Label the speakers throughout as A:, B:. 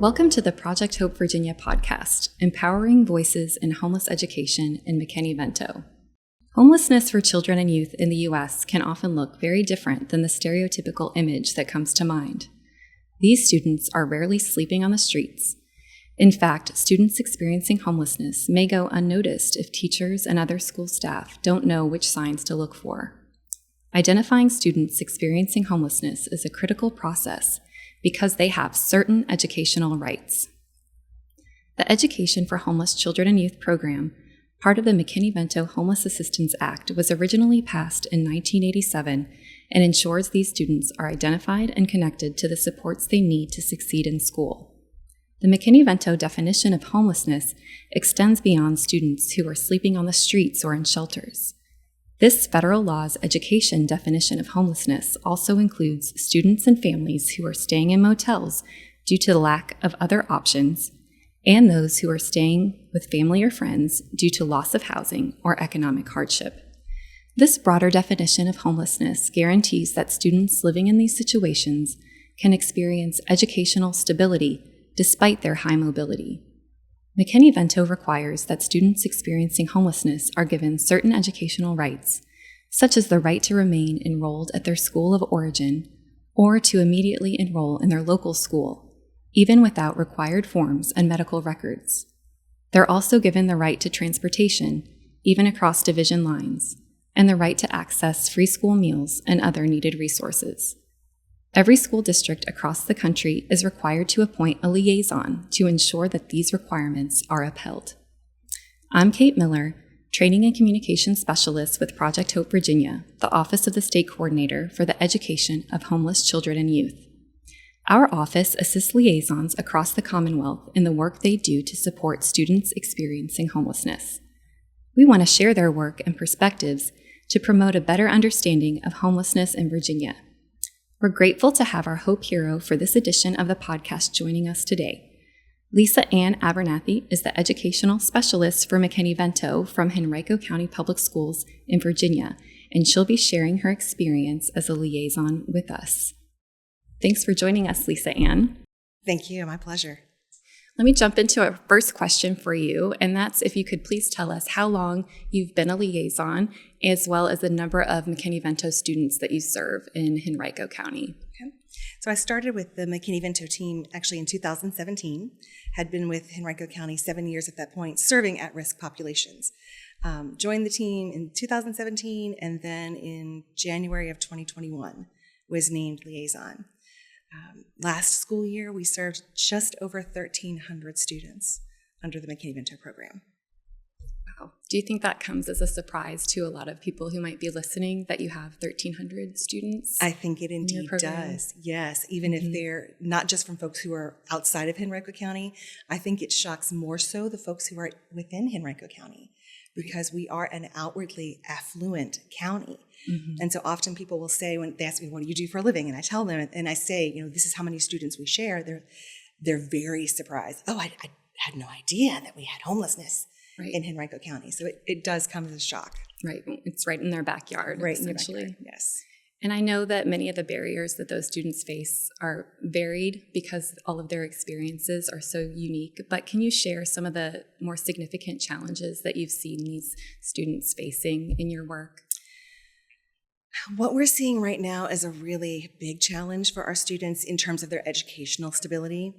A: Welcome to the Project Hope Virginia podcast, empowering voices in homeless education in McKinney-Vento. Homelessness for children and youth in the U.S. can often look very different than the stereotypical image that comes to mind. These students are rarely sleeping on the streets. In fact, students experiencing homelessness may go unnoticed if teachers and other school staff don't know which signs to look for. Identifying students experiencing homelessness is a critical process because they have certain educational rights. The Education for Homeless Children and Youth program, part of the McKinney-Vento Homeless Assistance Act, was originally passed in 1987 and ensures these students are identified and connected to the supports they need to succeed in school. The McKinney-Vento definition of homelessness extends beyond students who are sleeping on the streets or in shelters. This federal law's education definition of homelessness also includes students and families who are staying in motels due to the lack of other options, and those who are staying with family or friends due to loss of housing or economic hardship. This broader definition of homelessness guarantees that students living in these situations can experience educational stability despite their high mobility. McKinney-Vento requires that students experiencing homelessness are given certain educational rights, such as the right to remain enrolled at their school of origin or to immediately enroll in their local school, even without required forms and medical records. They're also given the right to transportation, even across division lines, and the right to access free school meals and other needed resources. Every school district across the country is required to appoint a liaison to ensure that these requirements are upheld. I'm Kate Miller, Training and Communication Specialist with Project Hope Virginia, the Office of the State Coordinator for the Education of Homeless Children and Youth. Our office assists liaisons across the Commonwealth in the work they do to support students experiencing homelessness. We want to share their work and perspectives to promote a better understanding of homelessness in Virginia. We're grateful to have our Hope Hero for this edition of the podcast joining us today. Lisa Ann Abernathey is the Educational Specialist for McKinney-Vento from Henrico County Public Schools in Virginia, and she'll be sharing her experience as a liaison with us. Thanks for joining us, Lisa Ann.
B: Thank you. My pleasure.
A: Let me jump into our first question for you, and that's if you could please tell us how long you've been a liaison, as well as the number of McKinney-Vento students that you serve in Henrico County.
B: Okay. So I started with the McKinney-Vento team actually in 2017, had been with Henrico County 7 years at that point, serving at-risk populations. Joined the team in 2017, and then in January of 2021 was named liaison. Last school year, we served just over 1,300 students under the McKinney-Vento program.
A: Wow. Do you think that comes as a surprise to a lot of people who might be listening that you have 1,300 students?
B: I think it indeed does, yes. Even if they're not just from folks who are outside of Henrico County, I think it shocks more so the folks who are within Henrico County, because we are an outwardly affluent county. And so often people will say, when they ask me, what do you do for a living? And I tell them, and I say, this is how many students we share. They're very surprised. Oh, I had no idea that we had homelessness in Henrico County. So it does come as a shock.
A: Right. It's right in their backyard,
B: right,
A: essentially.
B: In their backyard, yes.
A: And I know that many of the barriers that those students face are varied because all of their experiences are so unique. But can you share some of the more significant challenges that you've seen these students facing in your work?
B: What we're seeing right now is a really big challenge for our students in terms of their educational stability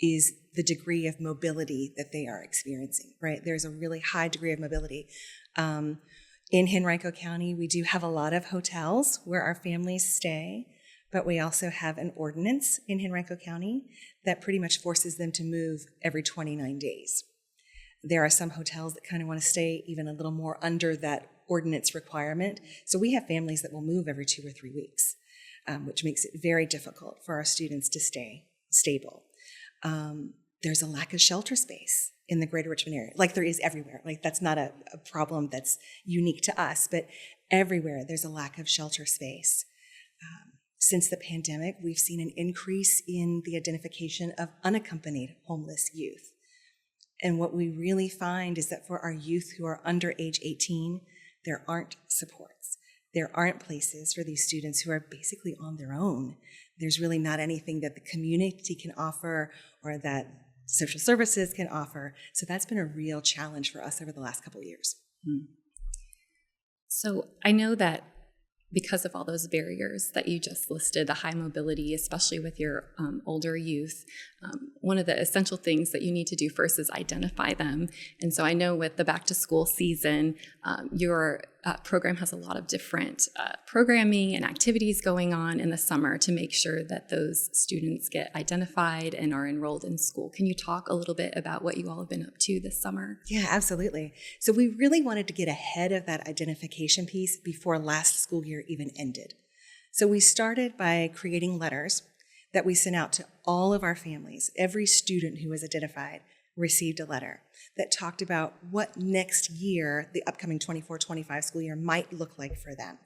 B: is the degree of mobility that they are experiencing, right? There's a really high degree of mobility. In Henrico County, we do have a lot of hotels where our families stay, but we also have an ordinance in Henrico County that pretty much forces them to move every 29 days. There are some hotels that kind of want to stay even a little more under that ordinance requirement. So we have families that will move every 2 or 3 weeks, which makes it very difficult for our students to stay stable. There's a lack of shelter space in the greater Richmond area, like there is everywhere. Like that's not a problem that's unique to us, but everywhere there's a lack of shelter space. Since the pandemic, we've seen an increase in the identification of unaccompanied homeless youth. And what we really find is that for our youth who are under age 18, there aren't supports. There aren't places for these students who are basically on their own. There's really not anything that the community can offer or that social services can offer. So that's been a real challenge for us over the last couple of years.
A: So I know that because of all those barriers that you just listed, the high mobility, especially with your older youth, one of the essential things that you need to do first is identify them. And so I know with the back to school season, your program has a lot of different programming and activities going on in the summer to make sure that those students get identified and are enrolled in school. Can you talk a little bit about what you all have been up to this summer?
B: Yeah, absolutely. So we really wanted to get ahead of that identification piece before last school year even ended. So we started by creating letters that we sent out to all of our families. Every student who was identified received a letter that talked about what next year, the upcoming 24-25 school year, might look like for them.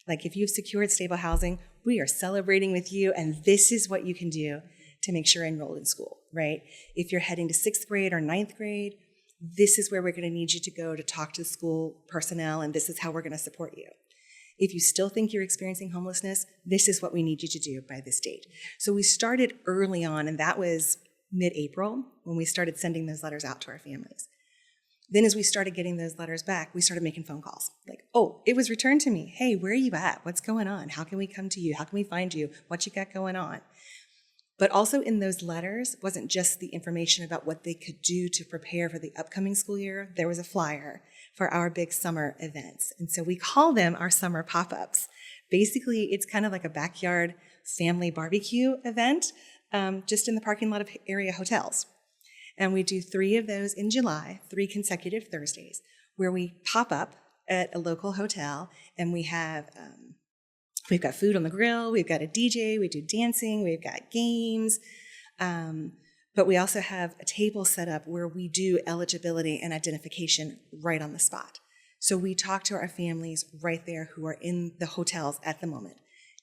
B: Like, if you've secured stable housing, we are celebrating with you, and this is what you can do to make sure you're enrolled in school, right? If you're heading to 6th grade or 9th grade, this is where we're going to need you to go to talk to the school personnel, and this is how we're going to support you. If you still think you're experiencing homelessness, this is what we need you to do by this date. So we started early on, and that was mid-April when we started sending those letters out to our families. Then as we started getting those letters back, we started making phone calls. Like, oh, it was returned to me. Hey, where are you at? What's going on? How can we come to you? How can we find you? What you got going on? But also in those letters wasn't just the information about what they could do to prepare for the upcoming school year. There was a flyer for our big summer events. And so we call them our summer pop-ups. Basically, it's kind of like a backyard family barbecue event, just in the parking lot of area hotels. And we do 3 of those in July, 3 consecutive Thursdays, where we pop up at a local hotel, and we have we've got food on the grill, we've got a DJ, we do dancing, we've got games, but we also have a table set up where we do eligibility and identification right on the spot. So we talk to our families right there who are in the hotels at the moment,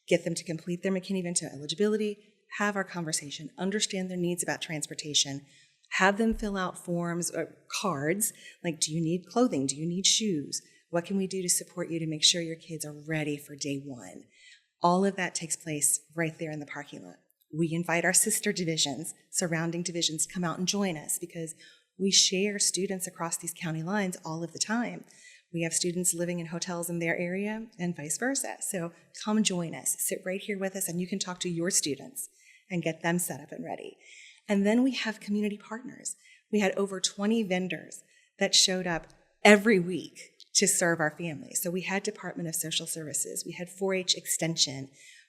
B: get them to complete their McKinney-Vento eligibility, have our conversation, understand their needs about transportation, have them fill out forms or cards, like, do you need clothing? Do you need shoes? What can we do to support you to make sure your kids are ready for day one? All of that takes place right there in the parking lot. We invite our sister divisions, surrounding divisions, to come out and join us because we share students across these county lines all of the time. We have students living in hotels in their area and vice versa. So come join us, sit right here with us, and you can talk to your students and get them set up and ready. And then we have community partners. We had over 20 vendors that showed up every week to serve our families. So we had Department of Social Services, we had 4-H Extension,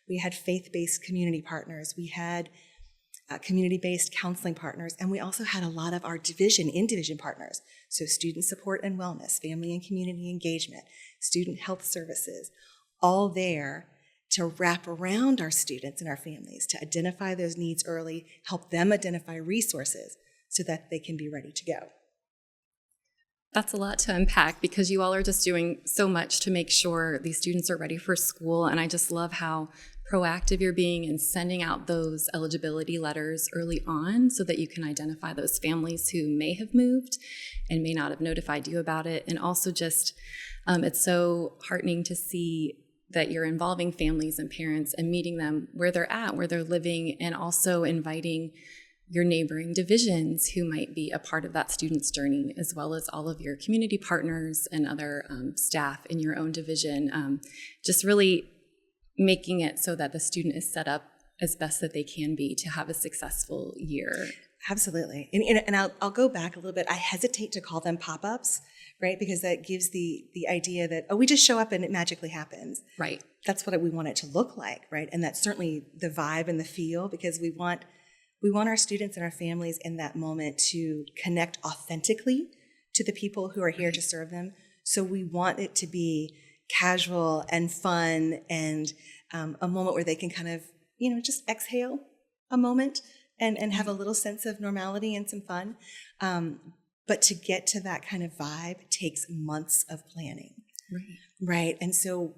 B: we had faith-based community partners, we had community-based counseling partners, and we also had a lot of our in-division partners. So student support and wellness, family and community engagement, student health services, all there to wrap around our students and our families, to identify those needs early, help them identify resources so that they can be ready to go.
A: That's a lot to unpack because you all are just doing so much to make sure these students are ready for school. And I just love how proactive you're being in sending out those eligibility letters early on so that you can identify those families who may have moved and may not have notified you about it. And also just, it's so heartening to see that you're involving families and parents and meeting them where they're at, where they're living, and also inviting your neighboring divisions who might be a part of that student's journey, as well as all of your community partners and other staff in your own division, just really making it so that the student is set up as best that they can be to have a successful year.
B: Absolutely. And I'll go back a little bit. I hesitate to call them pop-ups, right? Because that gives the idea that, oh, we just show up and it magically happens.
A: Right.
B: That's what we want it to look like, right? And that's certainly the vibe and the feel, because we want our students and our families in that moment to connect authentically to the people who are here to serve them. So we want it to be casual and fun and a moment where they can kind of, just exhale a moment and have a little sense of normality and some fun. But to get to that kind of vibe takes months of planning. Right. And so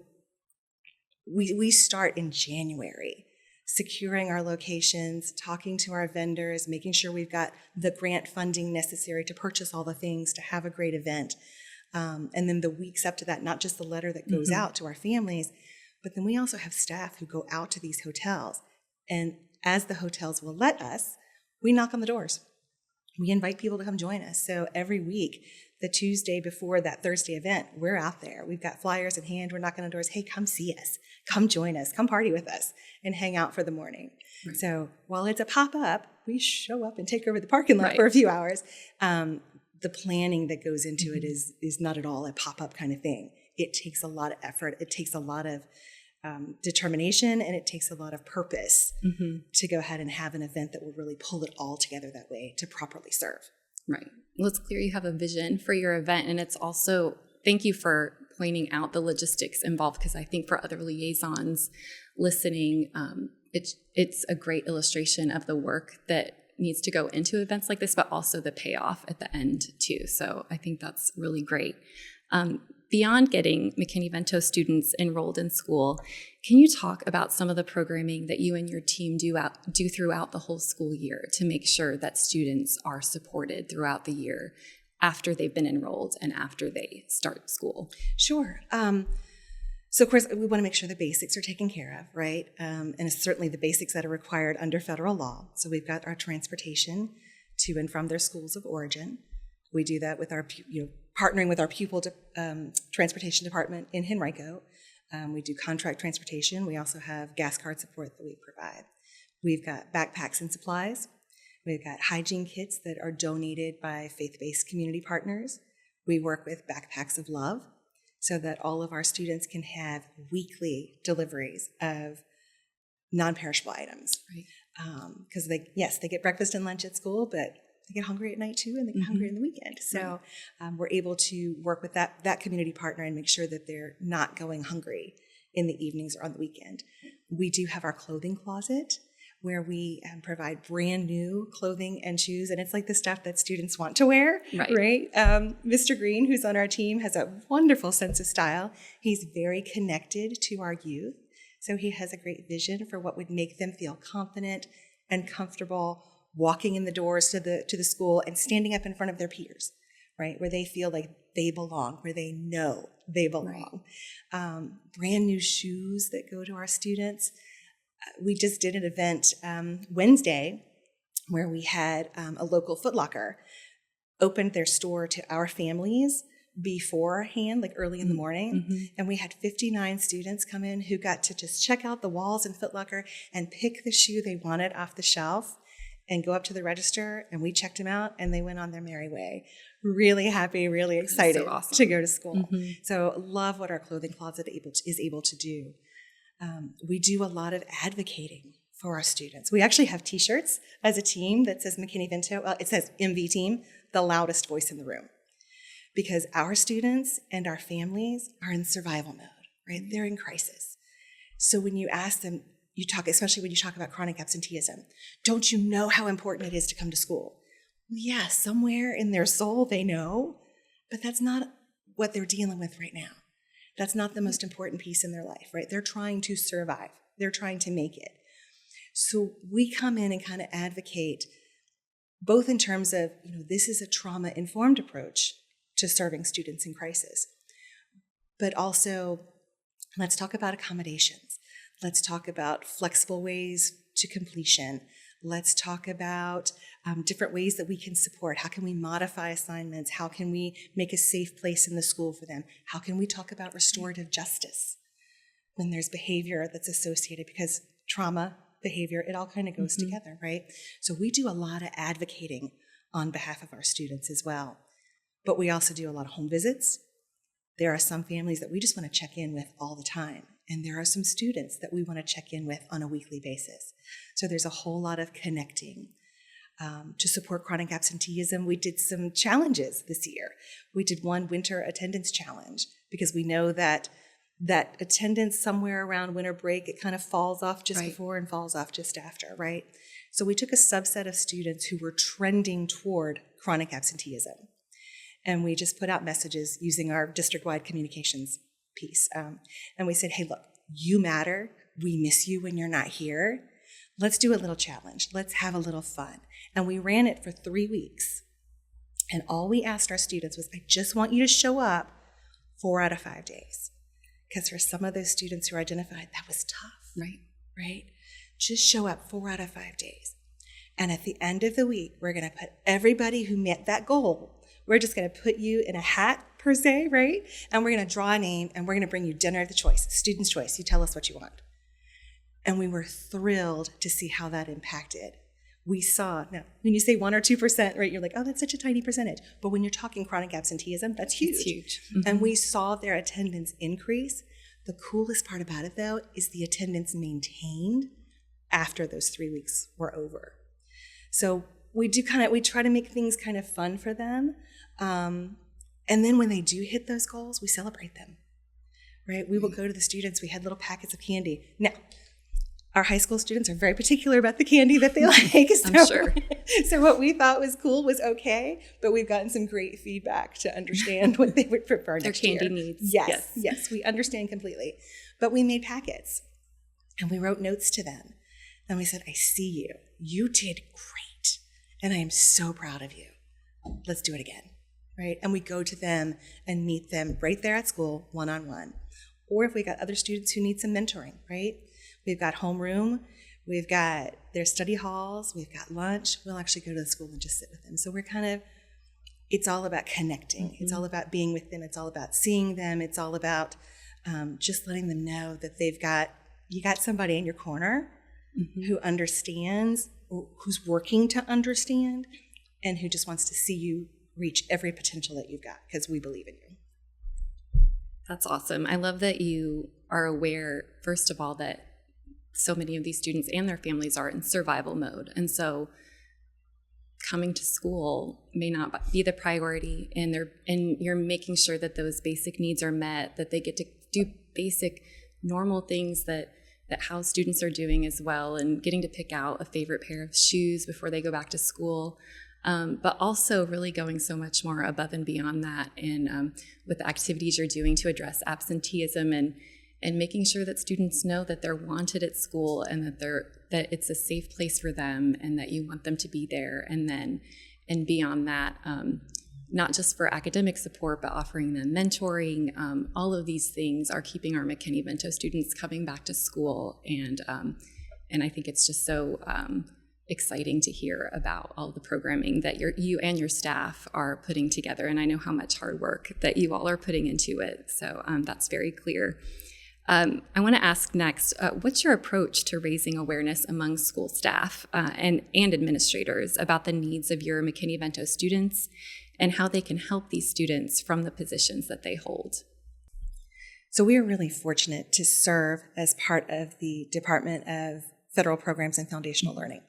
B: we start in January, securing our locations, talking to our vendors, making sure we've got the grant funding necessary to purchase all the things to have a great event. And then the weeks up to that, not just the letter that goes out to our families, but then we also have staff who go out to these hotels. And as the hotels will let us, we knock on the doors. We invite people to come join us. So every week, the Tuesday before that Thursday event, we're out there. We've got flyers in hand. We're knocking on doors. Hey, come see us. Come join us. Come party with us and hang out for the morning. Right. So while it's a pop-up, we show up and take over the parking lot for a few hours. The planning that goes into it is not at all a pop-up kind of thing. It takes a lot of effort. It takes a lot of determination, and it takes a lot of purpose to go ahead and have an event that will really pull it all together that way to properly serve.
A: Right. Well, it's clear you have a vision for your event, and it's also, thank you for pointing out the logistics involved, because I think for other liaisons listening, it's a great illustration of the work that needs to go into events like this, but also the payoff at the end too. So I think that's really great. Beyond getting McKinney-Vento students enrolled in school, can you talk about some of the programming that you and your team do throughout the whole school year to make sure that students are supported throughout the year after they've been enrolled and after they start school?
B: Sure. So, of course, we want to make sure the basics are taken care of, right? And it's certainly the basics that are required under federal law. So we've got our transportation to and from their schools of origin. We do that with our, partnering with our pupil transportation department in Henrico. We do contract transportation. We also have gas card support that we provide. We've got backpacks and supplies. We've got hygiene kits that are donated by faith-based community partners. We work with Backpacks of Love so that all of our students can have weekly deliveries of non-perishable items. Right. Because they get breakfast and lunch at school, but they get hungry at night too, and they get hungry on the weekend. So we're able to work with that community partner and make sure that they're not going hungry in the evenings or on the weekend. We do have our clothing closet where we provide brand new clothing and shoes, and it's like the stuff that students want to wear, right? Mr. Green, who's on our team, has a wonderful sense of style. He's very connected to our youth, so he has a great vision for what would make them feel confident and comfortable walking in the doors to the school and standing up in front of their peers, right? Where they feel like they belong, where they know they belong. Right. Brand new shoes that go to our students. We just did an event Wednesday where we had a local Foot Locker opened their store to our families beforehand, like early in the morning. And we had 59 students come in who got to just check out the walls in Foot Locker and pick the shoe they wanted off the shelf and go up to the register, and we checked them out, and they went on their merry way. Really happy, really excited to go to school. So love what our clothing closet is able to do. We do a lot of advocating for our students. We actually have T-shirts as a team that says McKinney-Vento. It says MV Team, the loudest voice in the room, because our students and our families are in survival mode, right? They're in crisis. So when you ask them, especially when you talk about chronic absenteeism, don't you know how important it is to come to school? Well, yeah, somewhere in their soul they know, but that's not what they're dealing with right now. That's not the most important piece in their life, right? They're trying to survive. They're trying to make it. So we come in and kind of advocate both in terms of, this is a trauma-informed approach to serving students in crisis, but also let's talk about accommodations. Let's talk about flexible ways to completion. Let's talk about different ways that we can support. How can we modify assignments? How can we make a safe place in the school for them? How can we talk about restorative justice when there's behavior that's associated? Because trauma, behavior, it all kind of goes together, right? So we do a lot of advocating on behalf of our students as well. But we also do a lot of home visits. There are some families that we just want to check in with all the time. And there are some students that we want to check in with on a weekly basis. So there's a whole lot of connecting. To support chronic absenteeism, we did some challenges this year. We did one winter attendance challenge because we know that attendance somewhere around winter break, it kind of falls off just before and falls off just after, right? So we took a subset of students who were trending toward chronic absenteeism. And we just put out messages using our district-wide communications piece. And we said, hey, look, you matter. We miss you when you're not here. Let's do a little challenge. Let's have a little fun. And we ran it for 3 weeks. And all we asked our students was, I just want you to show up 4 out of 5 days. Because for some of those students who are identified, that was tough. Right? Just show up 4 out of 5 days. And at the end of the week, we're going to put everybody who met that goal, we're just going to put you in a hat, per se, right? And we're going to draw a name, and we're going to bring you dinner of the choice, student's choice. You tell us what you want. And we were thrilled to see how that impacted. We saw, now, when you say 1 or 2%, right, you're like, oh, that's such a tiny percentage. But when you're talking chronic absenteeism, that's huge.
A: It's huge. Mm-hmm.
B: And we saw their attendance increase. The coolest part about it, though, is the attendance maintained after those 3 weeks were over. So we try to make things kind of fun for them. And then when they do hit those goals, we celebrate them, right? We will go to the students. We had little packets of candy. Now, our high school students are very particular about the candy that they like.
A: I'm sure.
B: So what we thought was cool was okay, but we've gotten some great feedback to understand what they would prefer next year.
A: Their candy needs.
B: Yes, we understand completely. But we made packets, and we wrote notes to them. And we said, I see you. You did great, and I am so proud of you. Let's do it again, right? And we go to them and meet them right there at school, one-on-one. Or if we got other students who need some mentoring, right? We've got homeroom, we've got their study halls, we've got lunch. We'll actually go to the school and just sit with them. So we're it's all about connecting. Mm-hmm. It's all about being with them. It's all about seeing them. It's all about just letting them know that you got somebody in your corner mm-hmm. who understands, who's working to understand, and who just wants to see you reach every potential that you've got, because we believe in you.
A: That's awesome. I love that you are aware, first of all, that so many of these students and their families are in survival mode. And so coming to school may not be the priority, and you're making sure that those basic needs are met, that they get to do basic normal things that house students are doing as well, and getting to pick out a favorite pair of shoes before they go back to school. But also really going so much more above and beyond that, and with the activities you're doing to address absenteeism, and making sure that students know that they're wanted at school, and that it's a safe place for them, and that you want them to be there. And beyond that, not just for academic support, but offering them mentoring. All of these things are keeping our McKinney-Vento students coming back to school, and I think it's just so exciting to hear about all the programming that you and your staff are putting together. And I know how much hard work that you all are putting into it. So that's very clear. I want to ask next, what's your approach to raising awareness among school staff and administrators about the needs of your McKinney-Vento students, and how they can help these students from the positions that they hold?
B: So we are really fortunate to serve as part of the Department of Federal Programs and Foundational Learning.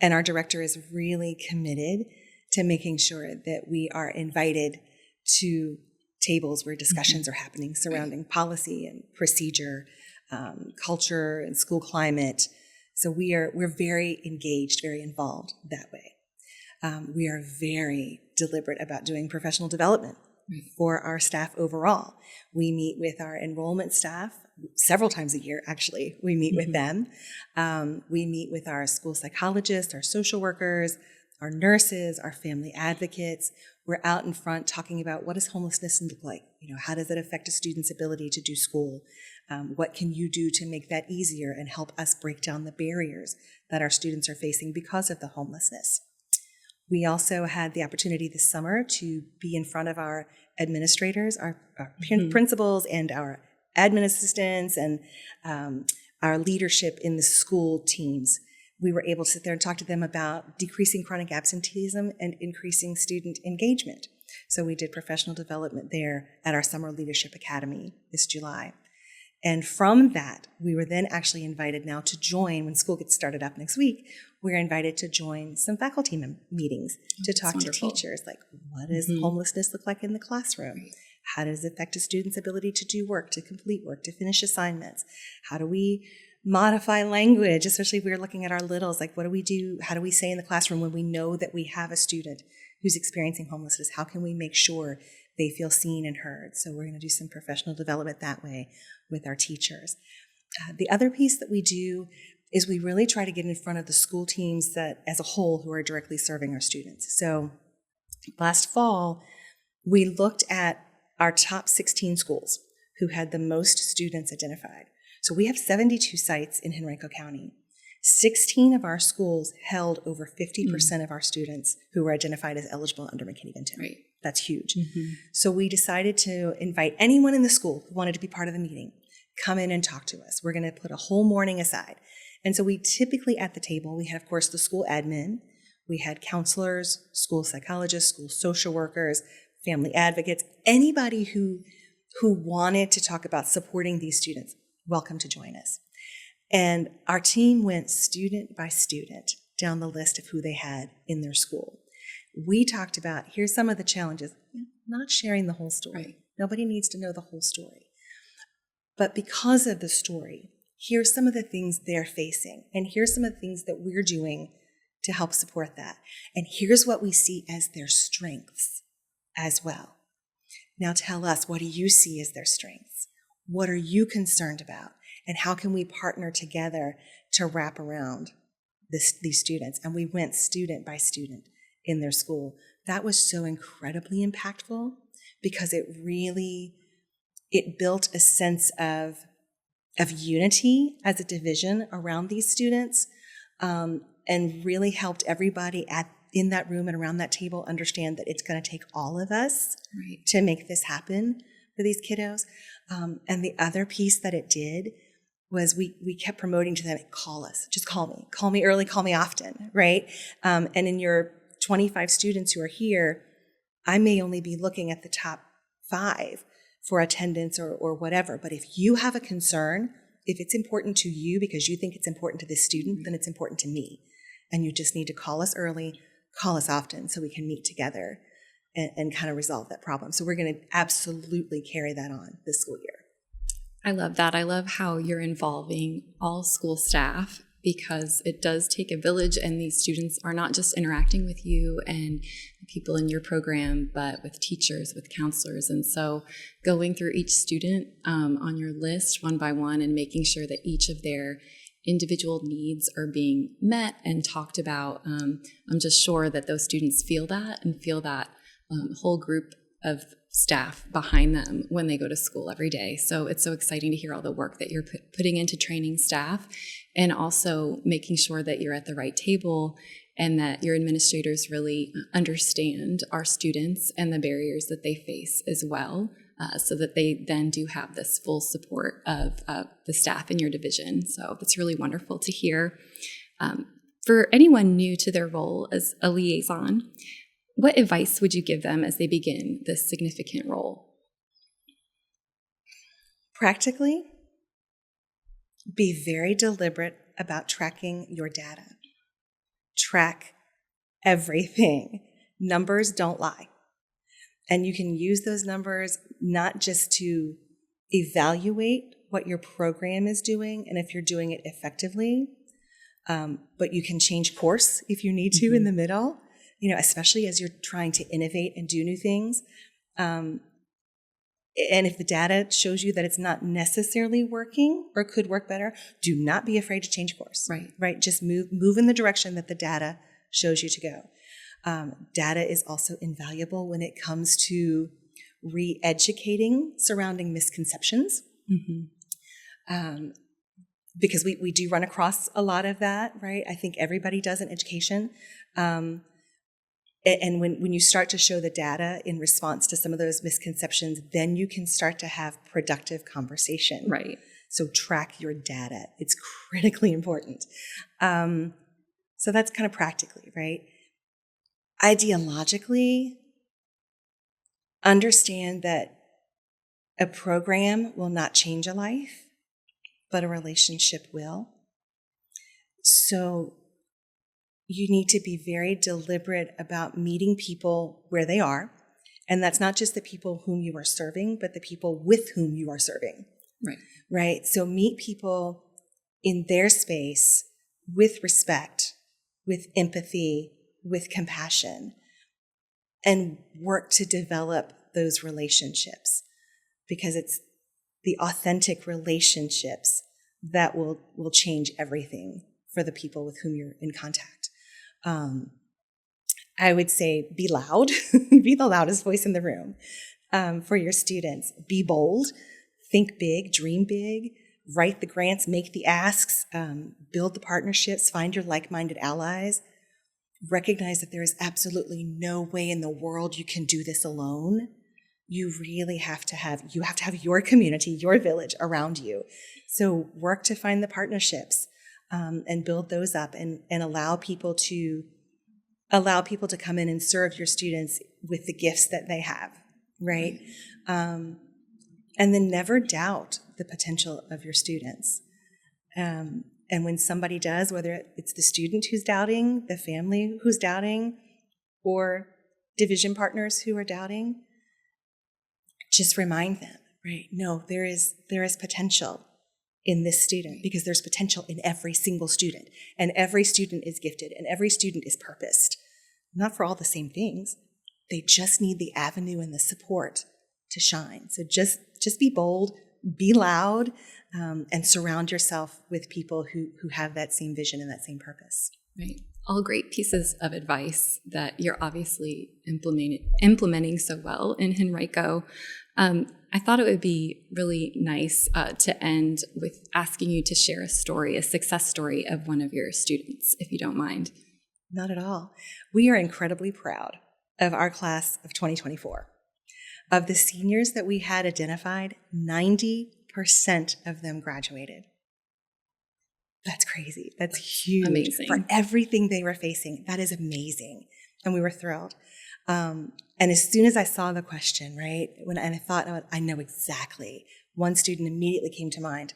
B: And our director is really committed to making sure that we are invited to tables where discussions are happening surrounding policy and procedure, culture and school climate. So we're very engaged, very involved that way. We are very deliberate about doing professional development for our staff overall. We meet with our enrollment staff several times a year, actually. We meet with them. We meet with our school psychologists, our social workers, our nurses, our family advocates. We're out in front talking about, what does homelessness look like? How does it affect a student's ability to do school? What can you do to make that easier and help us break down the barriers that our students are facing because of the homelessness? We also had the opportunity this summer to be in front of our administrators, our principals, and our admin assistants, and our leadership in the school teams. We were able to sit there and talk to them about decreasing chronic absenteeism and increasing student engagement. So we did professional development there at our Summer Leadership Academy this July. And from that, we were then actually invited now to join, when school gets started up next week, we're invited to join some faculty meetings to talk to teachers, like, what does homelessness look like in the classroom? How does it affect a student's ability to do work, to complete work, to finish assignments? How do we modify language, especially if we're looking at our littles? Like, what do we do? How do we say in the classroom when we know that we have a student who's experiencing homelessness? How can we make sure they feel seen and heard? So we're going to do some professional development that way with our teachers. The other piece that we do is we really try to get in front of the school teams that, as a whole, who are directly serving our students. So Last fall, we looked at our top 16 schools who had the most students identified. So we have 72 sites in Henrico County. 16 of our schools held over 50% of our students who were identified as eligible under McKinney-Vento.
A: Right.
B: That's huge.
A: Mm-hmm.
B: So we decided to invite anyone in the school who wanted to be part of the meeting, come in and talk to us. We're going to put a whole morning aside. And so we typically at the table, we had, of course, the school admin. We had counselors, school psychologists, school social workers, family advocates, anybody who wanted to talk about supporting these students, welcome to join us. And our team went student by student down the list of who they had in their school. We talked about, here's some of the challenges, not sharing the whole story.
A: Right.
B: Nobody needs to know the whole story. But because of the story, here's some of the things they're facing, and here's some of the things that we're doing to help support that. And here's what we see as their strengths as well. Now tell us, what do you see as their strengths? What are you concerned about? And how can we partner together to wrap around these students? And we went student by student in their school. That was so incredibly impactful because it built a sense of unity as a division around these students, and really helped everybody in that room and around that table understand that it's going to take all of us to make this happen for these kiddos. And the other piece that it did was we kept promoting to them, call us, just call me early, call me often, right? And in your 25 students who are here, I may only be looking at the top 5 for attendance or whatever, but if you have a concern, if it's important to you because you think it's important to this student, then it's important to me. And you just need to call us early, call us often so we can meet together and kind of resolve that problem. So we're going to absolutely carry that on this school year.
A: I love that. I love how you're involving all school staff because it does take a village, and these students are not just interacting with you and people in your program, but with teachers, with counselors. And so going through each student on your list one by one and making sure that each of their individual needs are being met and talked about, I'm just sure that those students feel that and feel that whole group of staff behind them when they go to school every day. So it's so exciting to hear all the work that you're putting into training staff and also making sure that you're at the right table and that your administrators really understand our students and the barriers that they face as well, so that they then do have this full support of the staff in your division. So it's really wonderful to hear. For anyone new to their role as a liaison, what advice would you give them as they begin this significant role?
B: Practically, be very deliberate about tracking your data. Track everything. Numbers don't lie. And you can use those numbers not just to evaluate what your program is doing and if you're doing it effectively, but you can change course if you need to in the middle. Especially as you're trying to innovate and do new things. And if the data shows you that it's not necessarily working or could work better, do not be afraid to change course. Right? Just move in the direction that the data shows you to go. Data is also invaluable when it comes to re-educating surrounding misconceptions. Because we do run across a lot of that, right? I think everybody does in education. And when you start to show the data in response to some of those misconceptions, then you can start to have productive conversation.
A: Right.
B: So track your data. It's critically important. So that's kind of practically, right? Ideologically, understand that a program will not change a life, but a relationship will. So you need to be very deliberate about meeting people where they are. And that's not just the people whom you are serving, but the people with whom you are serving. Right? So meet people in their space with respect, with empathy, with compassion, and work to develop those relationships, because it's the authentic relationships that will change everything for the people with whom you're in contact. I would say be loud, be the loudest voice in the room for your students. Be bold, think big, dream big, write the grants, make the asks, build the partnerships, find your like-minded allies. Recognize that there is absolutely no way in the world you can do this alone. You really have to have your community, your village around you. So work to find the partnerships and build those up and allow people to come in and serve your students with the gifts that they have, right? And then never doubt the potential of your students. And when somebody does, whether it's the student who's doubting, the family who's doubting, or division partners who are doubting, just remind them, right? No, there is potential in this student because there's potential in every single student. And every student is gifted and every student is purposed. Not for all the same things. They just need the avenue and the support to shine. So just be bold, be loud, and surround yourself with people who have that same vision and that same purpose.
A: Right. All great pieces of advice that you're obviously implementing so well in Henrico. I thought it would be really nice to end with asking you to share a success story of one of your students, if you don't mind.
B: Not at all. We are incredibly proud of our class of 2024. Of the seniors that we had identified, 90% of them graduated. That's crazy. That's huge.
A: Amazing.
B: For everything they were facing. That is amazing. And we were thrilled. And as soon as I saw the question, right, and I thought, I know exactly. One student immediately came to mind.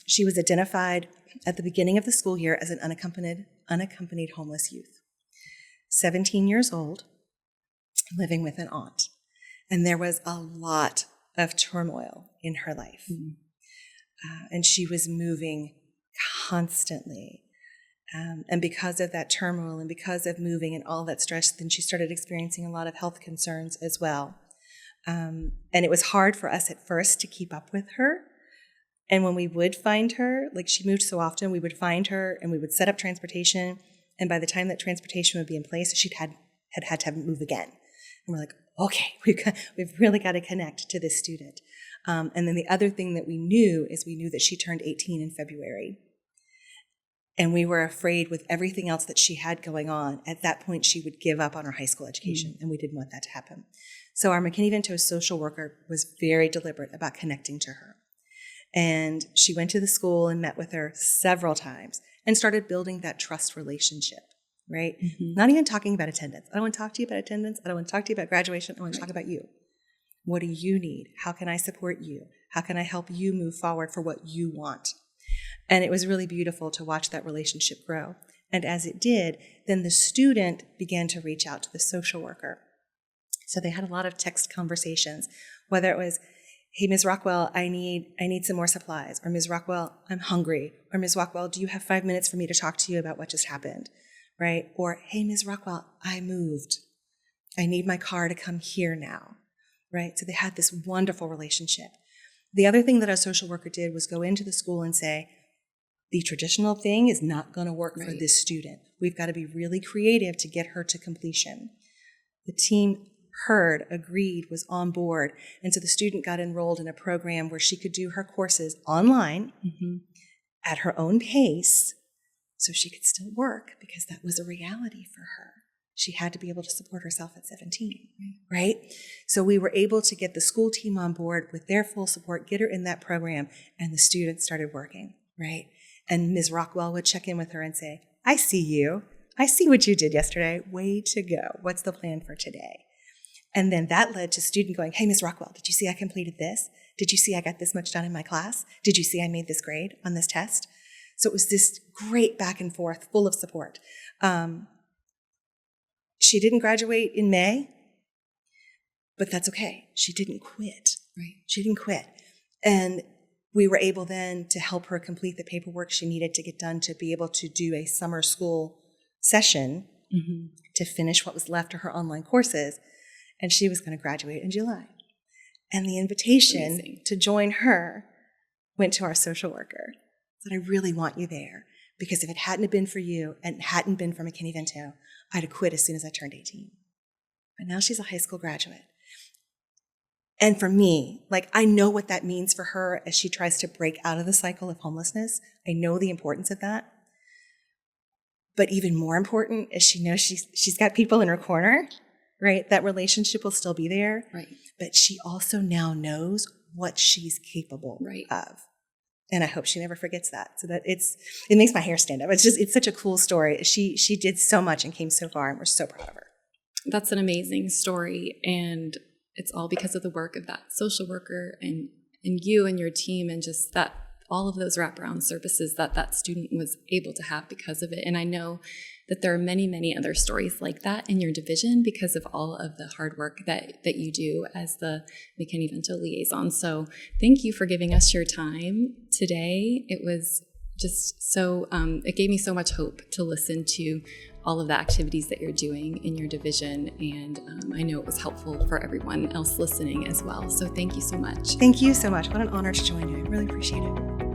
B: She was identified at the beginning of the school year as an unaccompanied homeless youth. 17 years old, living with an aunt. And there was a lot of turmoil in her life. Mm-hmm. And she was moving constantly. And because of that turmoil and because of moving and all that stress, then she started experiencing a lot of health concerns as well. And it was hard for us at first to keep up with her. And when we would find her, like she moved so often, we would find her and we would set up transportation. And by the time that transportation would be in place, she'd had to move again. And we're like, okay, we've really got to connect to this student. And then the other thing that we knew that she turned 18 in February. And we were afraid with everything else that she had going on, at that point she would give up on her high school education, and we didn't want that to happen. So our McKinney-Vento social worker was very deliberate about connecting to her. And she went to the school and met with her several times and started building that trust relationship, right? Mm-hmm. Not even talking about attendance. I don't want to talk to you about attendance. I don't want to talk to you about graduation. I want to talk about you. What do you need? How can I support you? How can I help you move forward for what you want? And it was really beautiful to watch that relationship grow. And as it did, then the student began to reach out to the social worker. So they had a lot of text conversations, whether it was, hey, Ms. Rockwell, I need some more supplies. Or Ms. Rockwell, I'm hungry. Or Ms. Rockwell, do you have 5 minutes for me to talk to you about what just happened? Right? Or, hey, Ms. Rockwell, I moved. I need my car to come here now. Right? So they had this wonderful relationship. The other thing that our social worker did was go into the school and say, the traditional thing is not going to work for this student. We've got to be really creative to get her to completion. The team heard, agreed, was on board. And so the student got enrolled in a program where she could do her courses online at her own pace so she could still work, because that was a reality for her. She had to be able to support herself at 17, right? So we were able to get the school team on board with their full support, get her in that program, and the students started working, right? And Ms. Rockwell would check in with her and say, I see you. I see what you did yesterday. Way to go. What's the plan for today? And then that led to student going, hey, Ms. Rockwell, did you see I completed this? Did you see I got this much done in my class? Did you see I made this grade on this test? So it was this great back and forth, full of support. She didn't graduate in May, but that's okay. She didn't quit. Right? She didn't quit. And we were able then to help her complete the paperwork she needed to get done to be able to do a summer school session to finish what was left of her online courses. And she was going to graduate in July. And the invitation to join her went to our social worker. Said, I really want you there. Because if it hadn't been for you and hadn't been for McKinney-Vento, I'd have quit as soon as I turned 18. But now she's a high school graduate. And for me, like, I know what that means for her as she tries to break out of the cycle of homelessness. I know the importance of that. But even more important is she knows she's got people in her corner, right? That relationship will still be there.
A: Right.
B: But she also now knows what she's capable of. And I hope she never forgets that. So that it makes my hair stand up. It's such a cool story. She did so much and came so far, and we're so proud of her. That's
A: an amazing story. And it's all because of the work of that social worker and you and your team, and just that all of those wraparound services that student was able to have because of it. And I know that there are many, many other stories like that in your division because of all of the hard work that you do as the McKinney-Vento liaison. So thank you for giving us your time today. It was just so, it gave me so much hope to listen to all of the activities that you're doing in your division. And I know it was helpful for everyone else listening as well. So thank you so much.
B: Thank you so much. What an honor to join you. I really appreciate it.